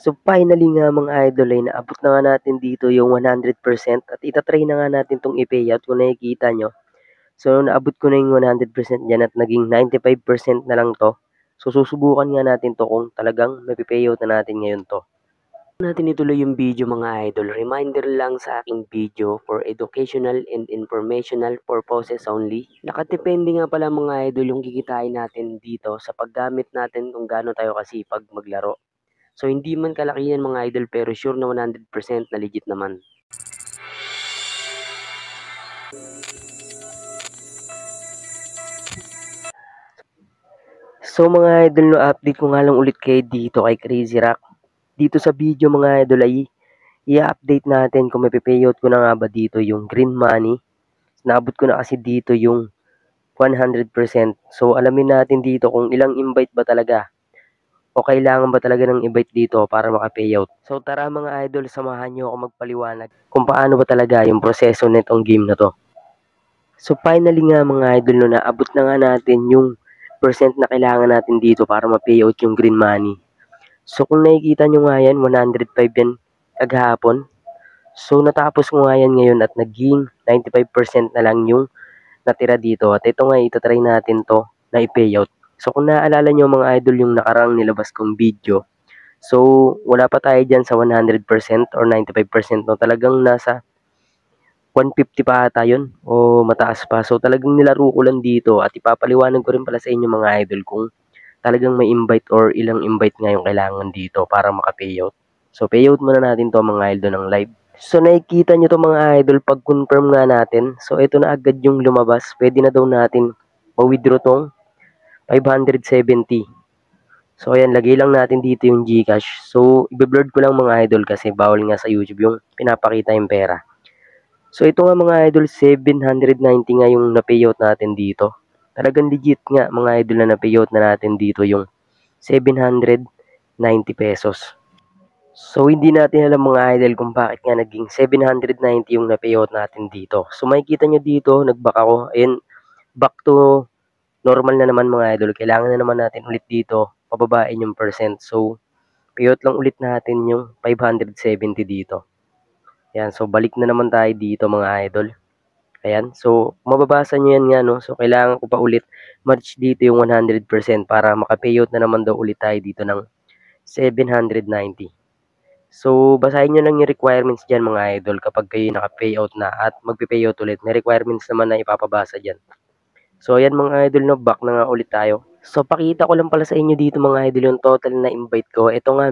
So finally nga mga idol ay naabot na nga natin dito yung 100% at itatry na nga natin tong i-payout kung nakikita nyo. So naabot ko na yung 100% dyan at naging 95% na lang to. So susubukan nga natin to kung talagang mapipayout na natin ngayon to. Natin ituloy yung video mga idol. Reminder lang sa aking video for educational and informational purposes only. Nakadepende nga pala mga idol yung kikitain natin dito sa paggamit natin kung gaano tayo kasipag maglaro. So hindi man kalaki yan mga idol pero sure na 100% na legit naman. So mga idol, no, update ko nga lang ulit kayo dito kay Crazy Rock. Dito sa video mga idol ay i-update natin kung may payout ko na nga ba dito yung green money. Naabot ko na kasi dito yung 100%. So alamin natin dito kung ilang invite ba talaga o kailangan ba talaga ng invite dito para maka-payout. So tara mga idol, samahan nyo ako magpaliwanag kung paano ba talaga yung proseso nitong game na to. So finally nga mga idol, no, naabot na nga natin yung percent na kailangan natin dito para ma-payout yung green money. So kung nakikita nyo nga yan, 105 yan kaghapon. So natapos ko nga yan ngayon at naging 95% na lang yung natira dito. At ito nga, itatry natin to na i-payout. So kung naaalala nyo mga idol yung nakarang nilabas kong video, so wala pa tayo dyan sa 100% or 95%, no? Talagang nasa 150 pa ata yun o mataas pa. So talagang nilaro ko lang dito at ipapaliwanag ko rin pala sa inyo mga idol kung talagang may invite or ilang invite nga yung kailangan dito para maka-payout. So payout muna natin to mga idol ng live. So nakikita nyo to mga idol pag confirm nga natin. So ito na agad yung lumabas. Pwede na daw natin ma-withdraw tong 570. So ayan, lagay lang natin dito yung GCash. So i-blurred ko lang mga idol kasi bawal nga sa YouTube yung pinapakita yung pera. So ito nga mga idol, 790 nga yung na-payout natin dito. Talagang legit nga mga idol na na-payout na natin dito yung 790 pesos. So hindi natin alam mga idol kung bakit nga naging 790 yung na-payout natin dito. So makikita nyo dito, nag-back ako. Ayun, back to normal na naman mga idol. Kailangan na naman natin ulit dito pababain yung percent. So payout lang ulit natin yung 570 dito. Ayan, so balik na naman tayo dito mga idol. Ayan, so mababasa nyo yan nga, no? So kailangan ko pa ulit match dito yung 100% para maka-payout na naman daw ulit tayo dito ng 790. So basahin nyo lang yung requirements dyan mga idol kapag kayo naka-payout na at magpe-payout ulit. May requirements naman na ipapabasa dyan. So ayan mga idol, no, back na nga ulit tayo. So pakita ko lang pala sa inyo dito mga idol yung total na invite ko. Ito nga,